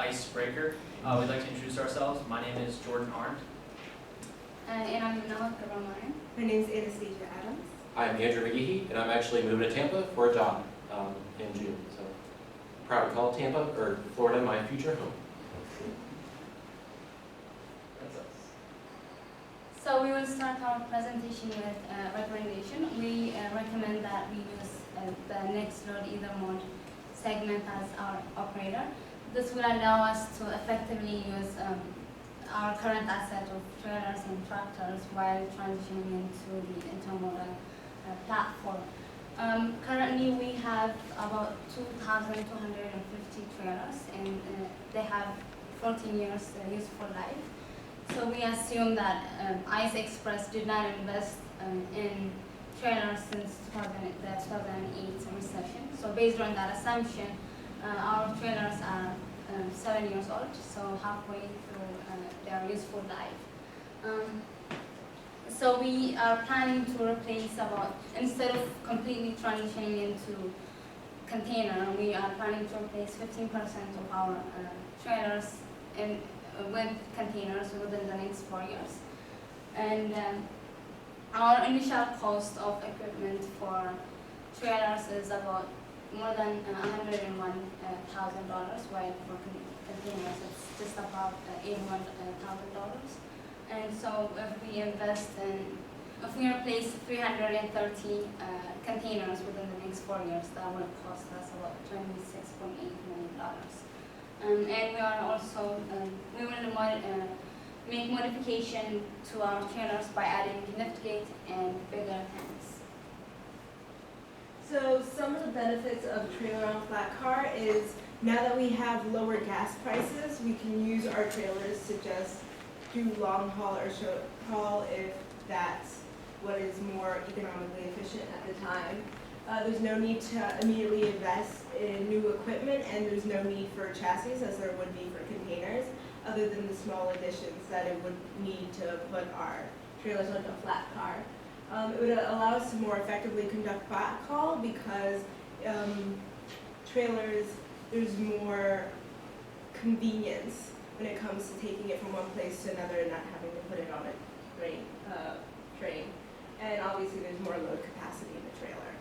icebreaker. We'd like to introduce ourselves. My name is Jordan Arndt. And I'm Noah Karamani. My name is Anastasia Adams. I'm Andrew McGehee, and I'm actually moving to Tampa for a job in June. So proud to call Tampa, or Florida, my future home. That's us. So we will start our presentation with recommendation. We recommend that we use the next load either mode segment as our operator. This will allow us to effectively use our current asset of trailers and tractors while transitioning into the intermodal platform. Currently we have about 2,250 trailers, and they have 14 years useful life. So we assume that ICE Express did not invest in trailers since the 2008 recession. So based on that assumption, our trailers are 7 years old, so halfway through their useful life. So we are planning to replace instead of completely transitioning into container, we are planning to replace 15% of our trailers with containers within the next 4 years. And our initial cost of equipment for trailers is about more than $101,000, while for containers it's just about $81,000. And so if we replace 330 containers within the next 4 years, that will cost us about $26.8 million. And we are also, we will make modification to our trailers by adding lift gate and bigger tanks. So some of the benefits of trailer on flat car is now that we have lower gas prices, we can use our trailers to just do long haul or short haul if that's what is more economically efficient at the time. There's no need to immediately invest in new equipment, and there's no need for chassis as there would be for containers, other than the small additions that it would need to put our trailers onto a flat car. It would allow us to more effectively conduct backhaul because trailers, there's more convenience when it comes to taking it from one place to another and not having to put it on a train. And obviously there's more load capacity in the trailer.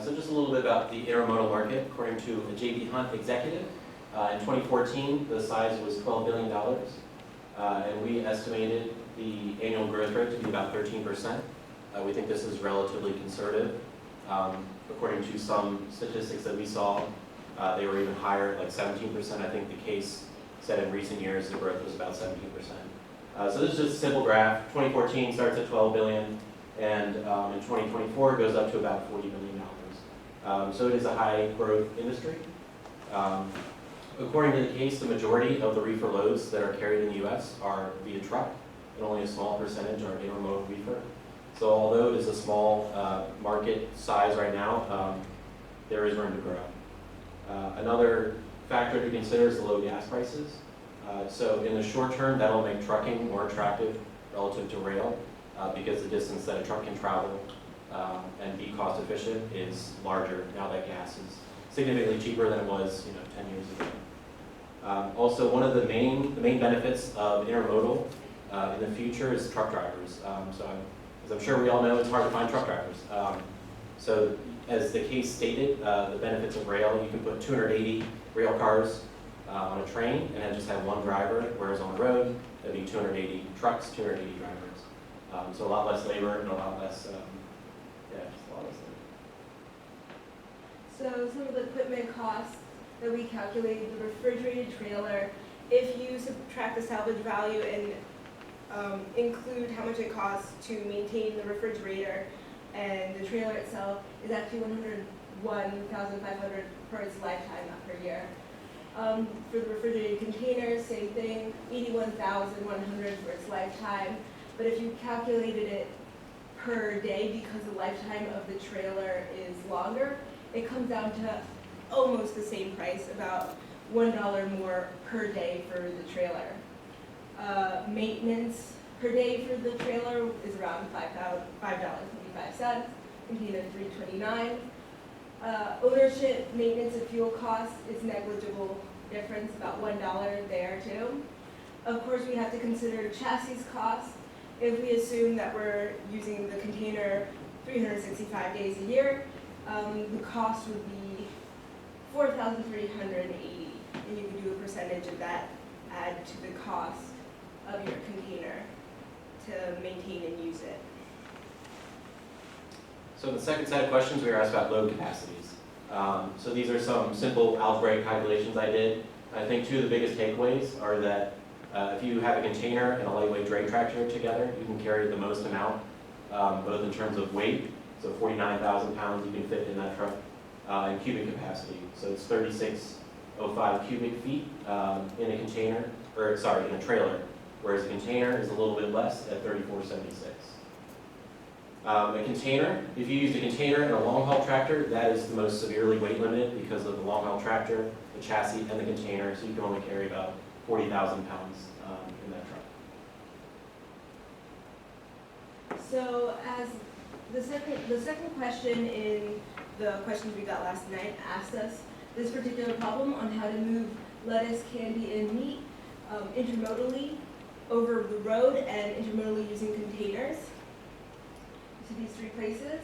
So just a little bit about the intermodal market. According to a J.B. Hunt executive, in 2014 the size was $12 billion, and we estimated the annual growth rate to be about 13%. We think this is relatively conservative. According to some statistics that we saw, they were even higher, like 17%. I think the case said in recent years the growth was about 17%. So this is just a simple graph. 2014 starts at $12 billion, and in 2024 it goes up to about $40 billion. So it is a high growth industry. According to the case, the majority of the reefer loads that are carried in the U.S. are via truck, and only a small percentage are intermodal reefer. So although it is a small market size right now, there is room to grow. Another factor to consider is the low gas prices. So in the short term, that'll make trucking more attractive relative to rail because the distance that a truck can travel and be cost efficient is larger now that gas is significantly cheaper than it was 10 years ago. Also, one of the main benefits of intermodal in the future is truck drivers. As I'm sure we all know, it's hard to find truck drivers. So as the case stated, the benefits of rail, you can put 280 rail cars on a train and then just have one driver, whereas on the road, there'd be 280 trucks, 280 drivers. So a lot less labor and a lot less, just a lot less labor. So some of the equipment costs that we calculated, the refrigerated trailer, if you subtract the salvage value and include how much it costs to maintain the refrigerator and the trailer itself, is actually $101,500 for its lifetime, not per year. For the refrigerated containers, same thing, $81,100 for its lifetime. But if you calculated it per day, because the lifetime of the trailer is longer, it comes down to almost the same price, about $1 more per day for the trailer. Maintenance per day for the trailer is around $5.25, container $329. Ownership, maintenance, and fuel costs is negligible difference, about $1 there too. Of course, we have to consider chassis costs. If we assume that we're using the container 365 days a year, the cost would be $4,380, and you can do a percentage of that, add to the cost of your container to maintain and use it. So the second set of questions, we were asked about load capacities. So these are some simple algebraic calculations I did. I think two of the biggest takeaways are that if you have a container and a lightweight dray tractor together, you can carry the most amount, both in terms of weight, so 49,000 pounds you can fit in that truck, and cubic capacity. So it's 3605 cubic feet in a container, or sorry, in a trailer, whereas a container is a little bit less at 3476. A container, if you use a container and a long haul tractor, that is the most severely weight limited because of the long haul tractor, the chassis, and the container, so you can only carry about 40,000 pounds in that truck. So as the second question in the questions we got last night asked us this particular problem on how to move lettuce, candy, and meat intermodally over the road and intermodally using containers to these three places.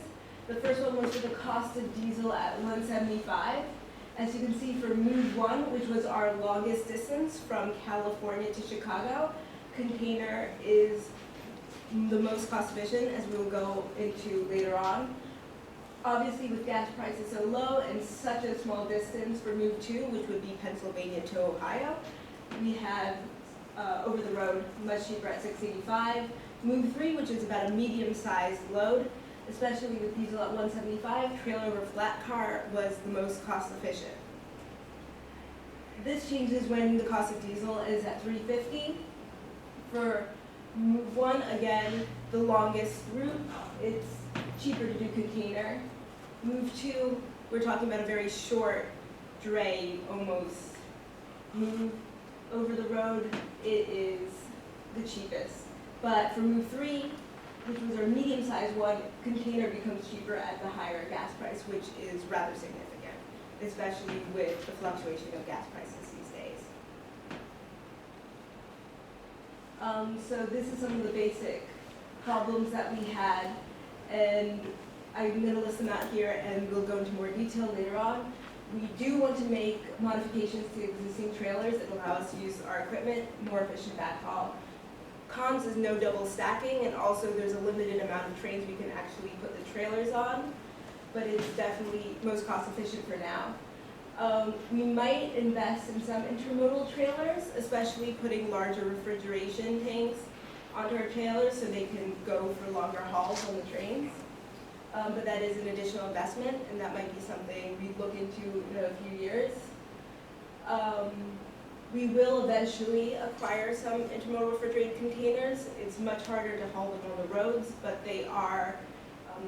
The first one was for the cost of diesel at $1.75. As you can see for move one, which was our longest distance from California to Chicago, container is the most cost efficient, as we will go into later on. Obviously, with gas prices so low and such a small distance for move two, which would be Pennsylvania to Ohio, we have over the road much cheaper at $6.85. Move three, which is about a medium-sized load, especially with diesel at $1.75, trailer over flat car was the most cost efficient. This changes when the cost of diesel is at $3.50. For move one, again, the longest route, it's cheaper to do container. Move two, we're talking about a very short dray, almost move over the road, it is the cheapest. But for move three, which was our medium-sized one, container becomes cheaper at the higher gas price, which is rather significant, especially with the fluctuation of gas prices these days. So this is some of the basic problems that we had, and I'm going to list them out here, and we'll go into more detail later on. We do want to make modifications to existing trailers that allow us to use our equipment, more efficient backhaul. Cons is no double stacking, and also there's a limited amount of trains we can actually put the trailers on, but it's definitely most cost efficient for now. We might invest in some intermodal trailers, especially putting larger refrigeration tanks onto our trailers so they can go for longer hauls on the trains. But that is an additional investment, and that might be something we'd look into in a few years. We will eventually acquire some intermodal refrigerated containers. It's much harder to haul them on the roads, but they are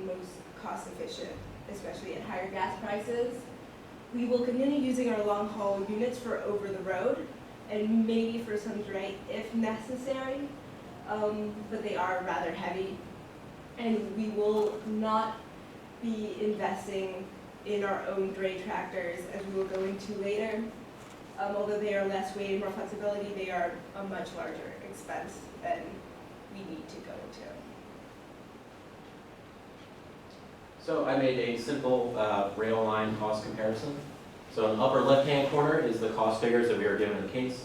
most cost efficient, especially at higher gas prices. We will continue using our long haul units for over the road and maybe for some dray if necessary, but they are rather heavy. And we will not be investing in our own dray tractors, as we will go into later. Although they are less weight and more flexibility, they are a much larger expense than we need to go into. So I made a simple rail line cost comparison. So in the upper left-hand corner is the cost figures that we are given in the case.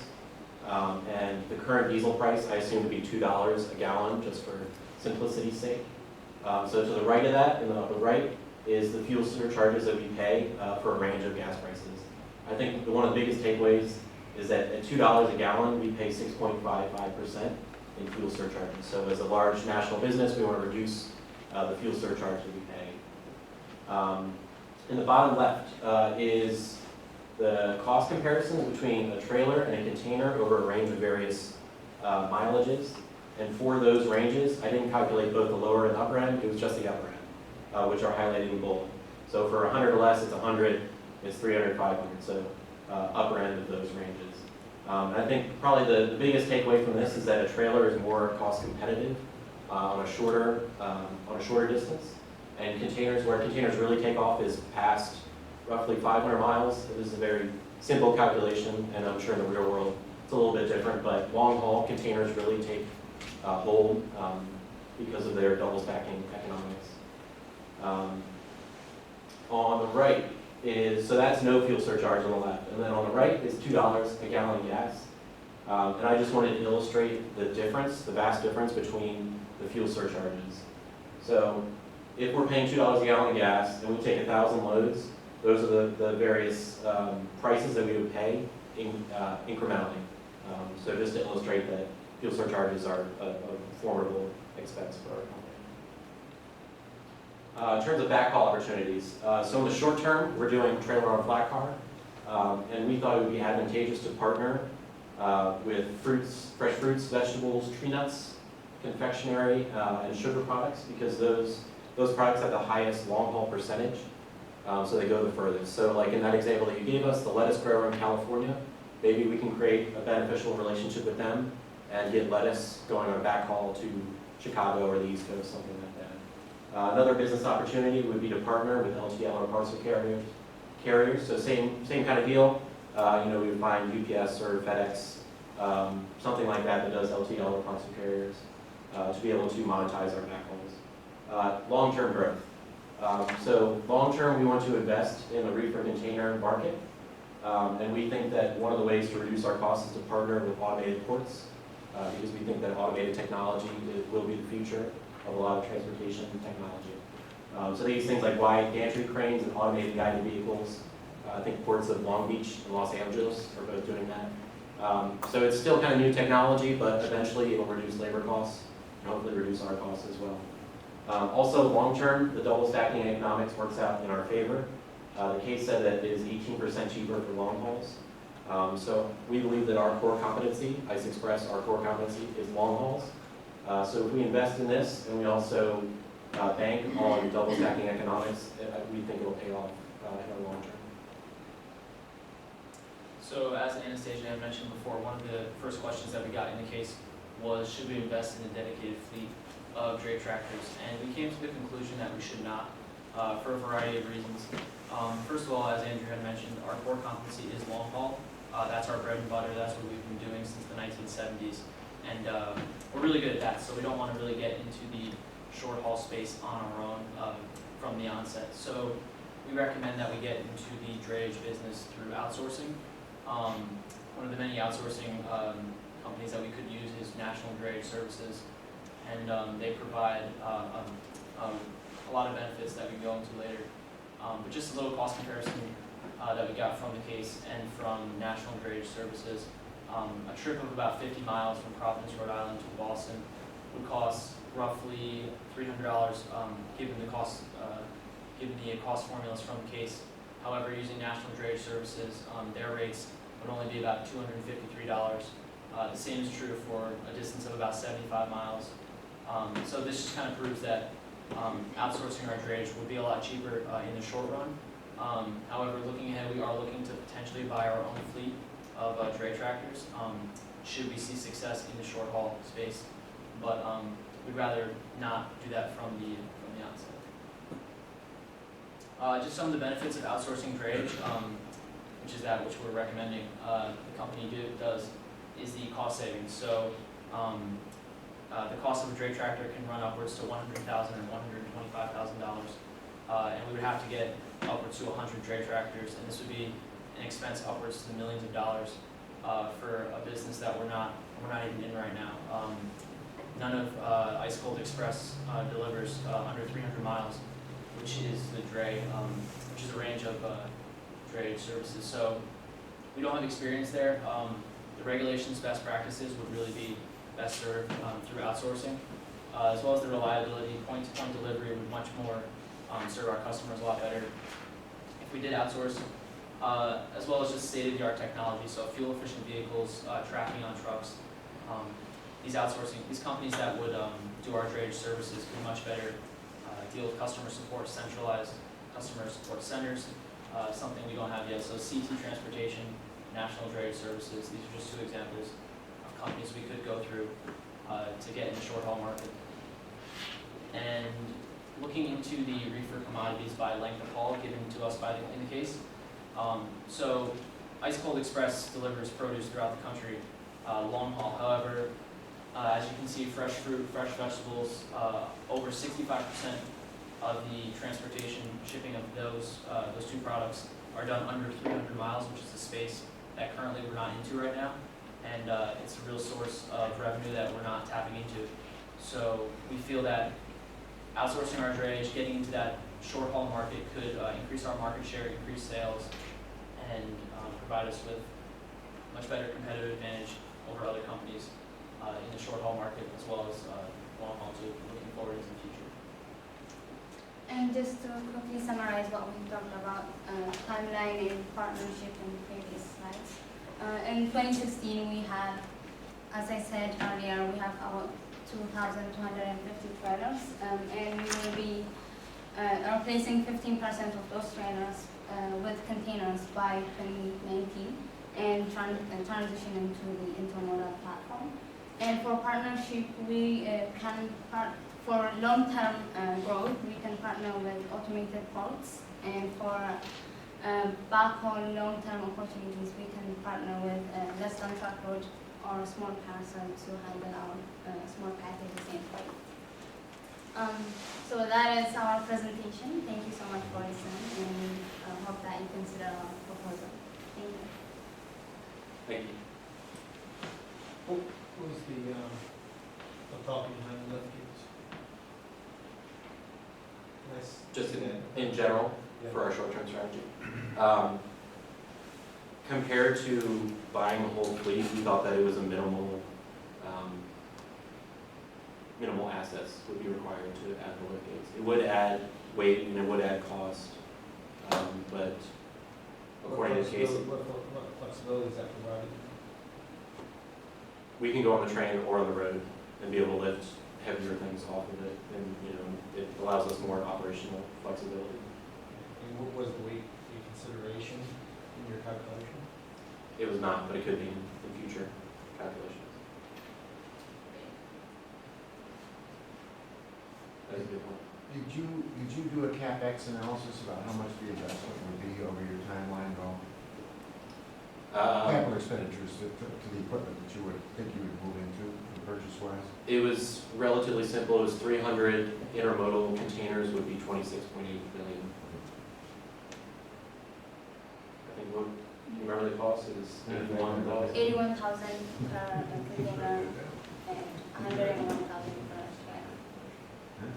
And the current diesel price, I assume to be $2 a gallon, just for simplicity's sake. So to the right of that, in the upper right, is the fuel surcharges that we pay for a range of gas prices. I think one of the biggest takeaways is that at $2 a gallon, we pay 6.55% in fuel surcharges. So as a large national business, we want to reduce the fuel surcharge that we pay. In the bottom left is the cost comparison between a trailer and a container over a range of various mileages. And for those ranges, I didn't calculate both the lower and upper end, it was just the upper end, which are highlighted in bold. So for 100 or less, it's 100, it's 300, 500, so upper end of those ranges. And I think probably the biggest takeaway from this is that a trailer is more cost competitive on a shorter distance. And containers, where containers really take off is past roughly 500 miles. This is a very simple calculation, and I'm sure in the real world it's a little bit different, but long haul containers really take hold because of their double stacking economics. On the right is, so that's no fuel surcharge on the left, and then on the right is $2 a gallon of gas. And I just wanted to illustrate the difference, the vast difference between the fuel surcharges. So if we're paying $2 a gallon of gas and we take 1,000 loads, those are the various prices that we would pay incrementally. So just to illustrate that fuel surcharges are a formidable expense for our company. In terms of backhaul opportunities, so in the short term, we're doing trailer on flat car, and we thought it would be advantageous to partner with fruits, fresh fruits, vegetables, tree nuts, confectionery, and sugar products, because those products have the highest long haul percentage, so they go the furthest. So like in that example that you gave us, the lettuce grower in California, maybe we can create a beneficial relationship with them and get lettuce going on a backhaul to Chicago or the East Coast, something like that. Another business opportunity would be to partner with LTL or parcel carriers. So same kind of deal. We would find UPS or FedEx, something like that does LTL or parcel carriers, to be able to monetize our backhauls. Long-term growth. So long-term, we want to invest in the reefer container market, and we think that one of the ways to reduce our costs is to partner with automated ports, because we think that automated technology will be the future of a lot of transportation technology. So these things like wide gantry cranes and automated guided vehicles, I think ports of Long Beach and Los Angeles are both doing that. So it's still kind of new technology, but eventually it will reduce labor costs and hopefully reduce our costs as well. Also, long-term, the double stacking economics works out in our favor. The case said that it is 18% cheaper for long hauls. So we believe that our core competency, ICE Express, our core competency is long hauls. So if we invest in this and we also bank on double stacking economics, we think it will pay off in the long term. So as Anastasia had mentioned before, one of the first questions that we got in the case was, should we invest in a dedicated fleet of dray tractors? And we came to the conclusion that we should not, for a variety of reasons. First of all, as Andrew had mentioned, our core competency is long haul. That's our bread and butter. That's what we've been doing since the 1970s. And we're really good at that, so we don't want to really get into the short haul space on our own from the onset. So we recommend that we get into the drayage business through outsourcing. One of the many outsourcing companies that we could use is National Drayage Services, and they provide a lot of benefits that we can go into later. But just a little cost comparison that we got from the case and from National Drayage Services. A trip of about 50 miles from Providence, Rhode Island to Boston would cost roughly $300, given the cost formulas from the case. However, using National Drayage Services, their rates would only be about $253. The same is true for a distance of about 75 miles. So this just kind of proves that outsourcing our drayage would be a lot cheaper in the short run. However, looking ahead, we are looking to potentially buy our own fleet of dray tractors, should we see success in the short haul space. But we'd rather not do that from the outset. Just some of the benefits of outsourcing drayage, which is that which we're recommending the company does, is the cost savings. So the cost of a dray tractor can run upwards to $100,000 and $125,000, and we would have to get upwards to 100 dray tractors, and this would be an expense upwards to the millions of dollars for a business that we're not even in right now. None of Ice Cold Express delivers under 300 miles, which is the dray, which is a range of drayage services. So we don't have experience there. The regulations, best practices would really be best served through outsourcing, as well as the reliability. Point-to-point delivery would much more serve our customers a lot better if we did outsource, as well as just state-of-the-art technology, so fuel-efficient vehicles, tracking on trucks. These companies that would do our drayage services can much better deal with customer support, centralized customer support centers, something we don't have yet. So CT Transportation, National Drayage Services, these are just two examples of companies we could go through to get in the short haul market. And looking into the reefer commodities by length of haul given to us in the case. So Ice Cold Express delivers produce throughout the country, long haul. However, as you can see, fresh fruit, fresh vegetables, over 65% of the transportation shipping of those two products are done under 300 miles, which is a space that currently we're not into right now. And it's a real source of revenue that we're not tapping into. So we feel that outsourcing our drayage, getting into that short haul market could increase our market share, increase sales, and provide us with much better competitive advantage over other companies in the short haul market as well as long haul too, looking forward into the future. And just to quickly summarize what we talked about, timeline and partnership in the previous slides. In 2016, we had, as I said earlier, we have our 2,250 trailers, and we will be replacing 15% of those trailers with containers by 2019 and transition into the intermodal platform. And for partnership, we can for long-term growth, we can partner with automated ports, and for backhaul long-term opportunities, we can partner with less than truckload or small parcel to handle our small packages in freight. So that is our presentation. Thank you so much for listening, and I hope that you consider our proposal. Thank you. Thank you. What was the thought behind the lift gates? Nice. Just Yeah. in general, Yeah. for our short-term strategy. Compared to buying a whole fleet, we thought that it was a minimal assets would be required to add the lift gates. It would add weight and it would add cost, but according to the case, What flexibility is that provided? we can go on the train or on the road and be able to lift heavier things off of it, and it allows us more operational flexibility. And what was the weight a consideration in your calculation? It was not, but it could be in future calculations. That's a good one. Did you do a CapEx analysis about how much the investment would be over your timeline at all? Capital expenditures to the equipment that you would think you would move into purchase-wise? It was relatively simple. It was 300 intermodal containers would be 26.8 million. I think what you remember the cost? It was 81,000. 81,000 per container and 101,000 per trailer.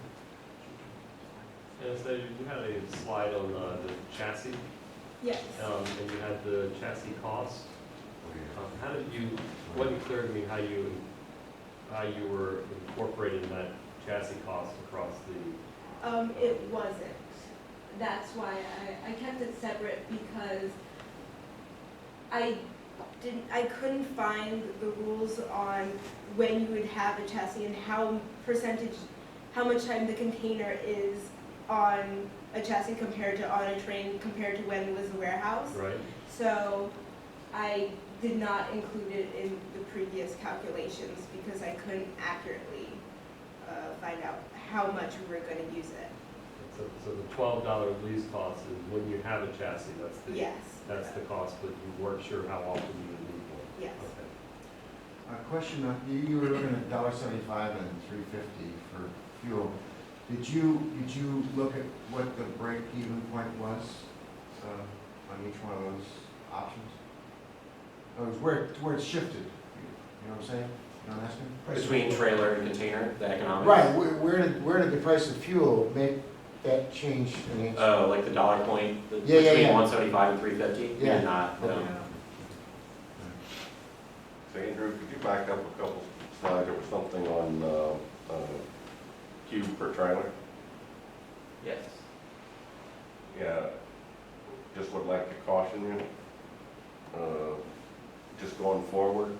And so you had a slide on the chassis, Yes. and you had the chassis cost. How did you, wasn't clear to me how you were incorporating that chassis cost across the. It wasn't. That's why I kept it separate, because I couldn't find the rules on when you would have a chassis and how much time the container is on a chassis compared to on a train compared to when it was a warehouse. Right. So I did not include it in the previous calculations because I couldn't accurately find out how much we were going to use it. So the $12 lease cost is when you have a chassis, Yes. that's the cost, but you weren't sure how often you would need one. Yes. Okay. Question, you were looking at $1.75 and $3.50 for fuel. Did you look at what the break-even point was on each one of those options? It was where it shifted, you know what I'm saying? You know what I'm asking? Between trailer and container, the economics. Right, where did the price of fuel make that change? Oh, like the dollar point Yeah, between yeah. 175 and 350? We Yeah. did not. No. Okay. So Andrew, could you back up a couple slides? There was something on cube per trailer. Yes. Yeah, just would like to caution you, just going forward,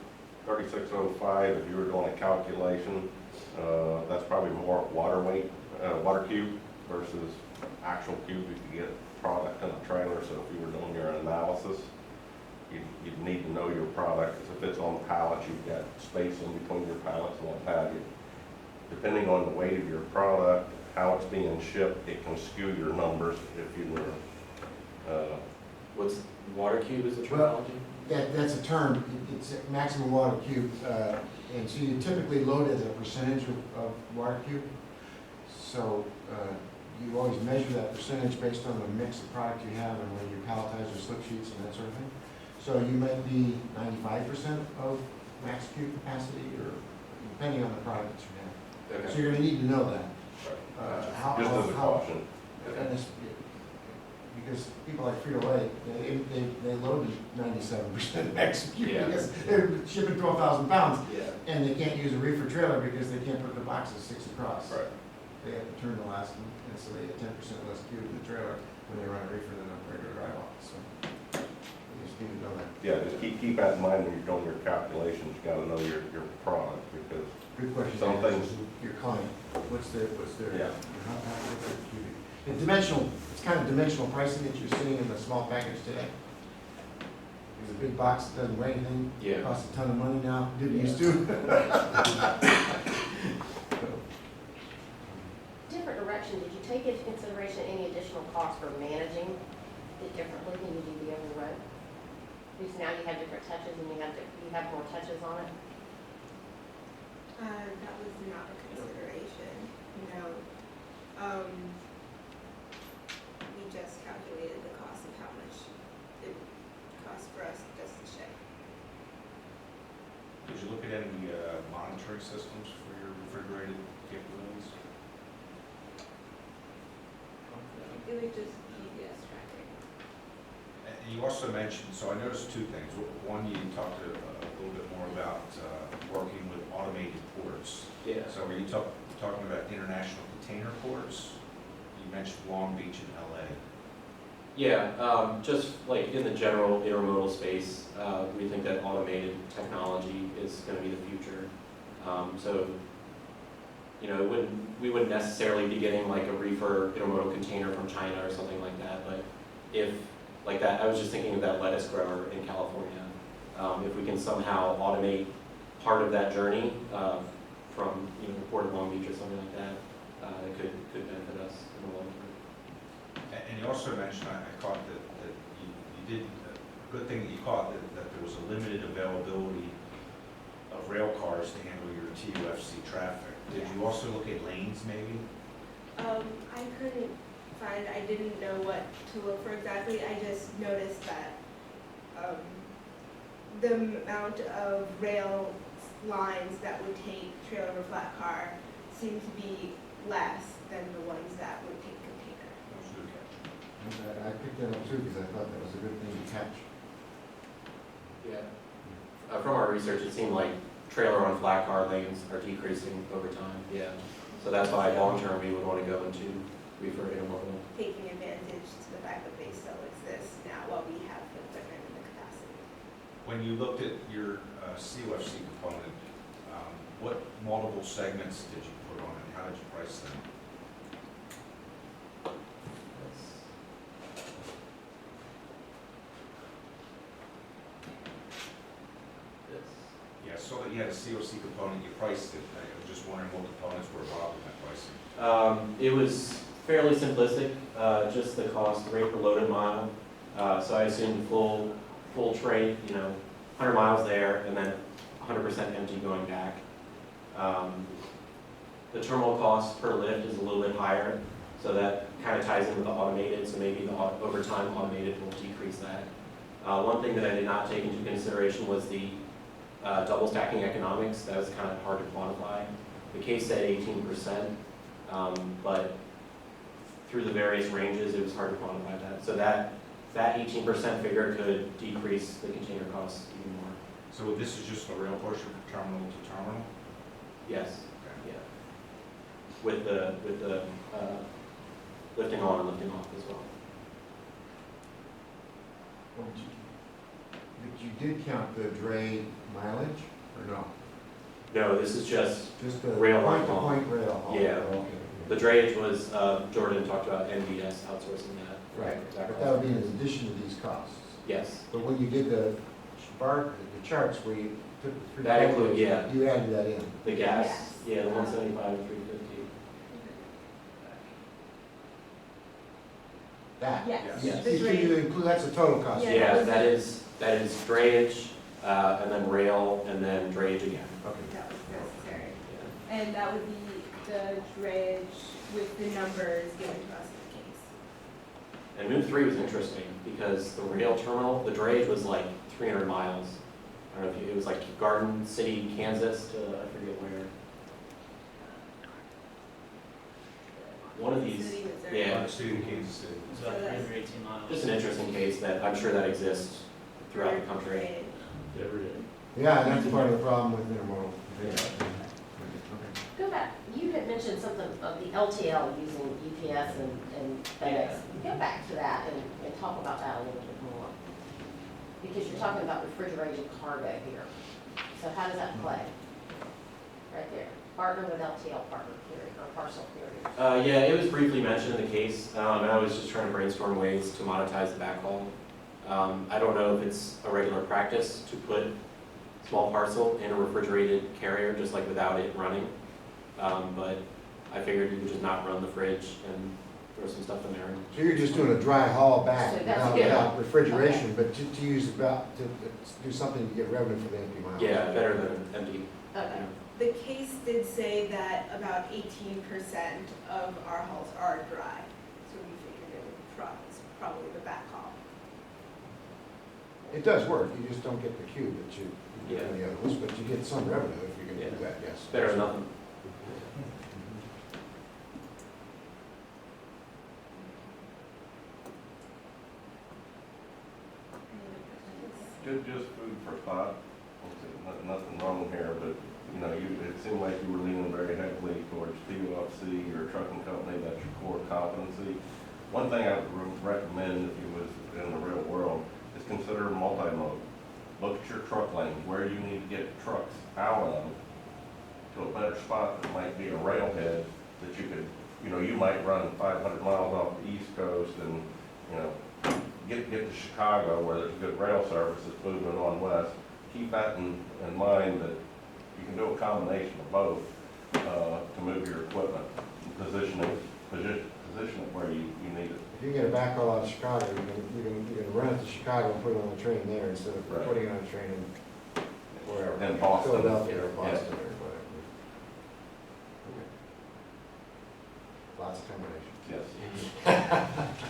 3605, if you were doing a calculation, that's probably more water weight, water cube versus actual cube if you get product in a trailer. So if you were doing your analysis, you'd need to know your product, because if it's on pallets, you've got space in between your pallets and what have you. Depending on the weight of your product how it's being shipped, it can skew your numbers if you were, What's, water cube is the Well- terminology? That's a term, it's a maximum water cube, and so you typically load it as a percentage of water cube. So, you always measure that percentage based on the mix of product you have and whether you palletize your slip sheets and that sort of thing. So you might be 95% of max cube capacity, or depending on the product that you have. So Okay. you're gonna need to know that. just as a caution. And this, because people like Frito-Lay, they load 97% max cube Yeah. because they're shipping 12,000 pounds, Yeah. and they can't use a reefer trailer because they can't put the boxes 6 across. Right. They have to turn the last one, and so they get 10% less cube in the trailer when they run a reefer than a regular drywall, so you just need to know that. Yeah, just keep that in mind when you're doing your calculations, you gotta know your product, because Good question. Some things- Your client, what's their, Yeah. what's their cubic? It's dimensional, it's kind of dimensional pricing that you're seeing in the small package today. There's a big box that doesn't weigh anything, Yeah. costs a ton of money now, didn't used to. Different direction, did you take into consideration any additional costs for managing it differently than you do the other road? Because now you have different touches and you have more touches on it. That was not a consideration, no. We just calculated the cost of how much it costs for us just to ship. Did you look at any monitoring systems for your refrigerated capabilities? It was just GPS tracking. And you also mentioned, so I noticed two things. One, you talked a little bit more about working with automated ports. Yeah. So were you talking about international container ports? You mentioned Long Beach and LA. Yeah, just like in the general intermodal space, we think that automated technology is gonna be the future. So, you know, we wouldn't necessarily be getting like a reefer intermodal container from China or something like that, but if, like that, I was just thinking of that lettuce grower in California. If we can somehow automate part of that journey, from, you know, the Port of Long Beach or something like that, it could benefit us in the long term. And you also mentioned, I caught that you did, a good thing that you caught, that there was a limited availability of rail cars to handle your TUFC traffic. Did you also look at lanes maybe? I couldn't find, I didn't know what to look for exactly, I just noticed that, the amount of rail lines that would take trailer or flat car seemed to be less than the ones that would take container. That was a good catch. I picked that up too, because I thought that was a good thing to catch. Yeah. From our research, it seemed like trailer on flat car lanes are decreasing over time. Yeah. So that's why long term we would want to go into reefer intermodal. Taking advantage to the fact that they still exist now while we have the equipment and the capacity. When you looked at your CUFC component, what multiple segments did you put on it? How did you price them? Yeah, I saw that you had a COC component, you priced it. I was just wondering what components were involved in that pricing. It was fairly simplistic, just the cost rate per loaded mile. So I assumed full train, you know, 100 miles there and then 100% empty going back. The terminal cost per lift is a little bit higher, so that kind of ties in with the automated, so maybe the over time automated will decrease that. One thing that I did not take into consideration was the double stacking economics. That was kind of hard to quantify. The case said 18%, but through the various ranges, it was hard to quantify that. So that 18% figure could decrease the container costs even more. So this is just the rail portion from terminal to terminal? Yes, Okay. yeah. With the lifting on and lifting off as well. But you did count the dray mileage, or no? No, this is just, Just the Rail line point-to-point rail haul? Yeah. Oh, okay. the drayage was, Jordan talked about NVS outsourcing that. Right, That but that would be in addition to these costs. Yes, But when you did the charts where you took the three. That include- categories, yeah. You added that in. the gas, Yes. yeah, the 175 and 350. That? Yes. Yes. The You drain. include, that's the total cost? Yeah. Yeah, that is drayage, and then rail, and then drayage again. Okay. That was necessary. Yeah. And that would be the drayage with the numbers given to us in the case. And move 3 was interesting, because the rail terminal, the drayage was like 300 miles. I don't know if you, it was like Garden City, Kansas to, I forget where. One of these, City, Missouri. yeah. City of Kansas City. It's about 318 miles. Just an interesting case that I'm sure that exists throughout the country. Drainage. Every day. Yeah, and that's part of the problem with intermodal. Yeah. Okay. Go back, you had mentioned something of the LTL using UPS and FedEx. Go back to that and talk about that a little bit more. Because you're talking about refrigerated cargo here. So how does that play? Right there. Partner with LTL partner period, or parcel period. Yeah, it was briefly mentioned in the case, and I was just trying to brainstorm ways to monetize the backhaul. I don't know if it's a regular practice to put small parcel in a refrigerated carrier, just like without it running. But I figured you would just not run the fridge and throw some stuff in there. So you're just doing a dry haul back So that's without good. without refrigeration, but to use about, to do something to get revenue for the empty miles. Yeah, better than empty. Okay. The case did say that about 18% of our hauls are dry, so we figured it would probably the backhaul. It does work, you just don't get the cube that you get Yeah. in the other ones, but you get some revenue if you're gonna do Yeah. that, yes. Better than nothing. Just food for thought. Nothing wrong here, but, you know, it seemed like you were leaning very heavily towards TUFC, your trucking company, that's your core competency. One thing I would recommend if you was in the real world is consider multi-mode. Look at your truck lanes, where you need to get trucks out of to a better spot that might be a railhead that you could, you know, you might run 500 miles off the East Coast and, you know, get to Chicago where there's good rail service that's moving on west. Keep that in mind that you can do a combination of both to move your equipment, position it where you need it. If you get a backhaul out of Chicago, you can run it to Chicago and put it on the train there instead of Right. putting it on a train in wherever. In Boston. Philadelphia or Yeah. Boston or whatever. Okay. Lots of combinations. Yes.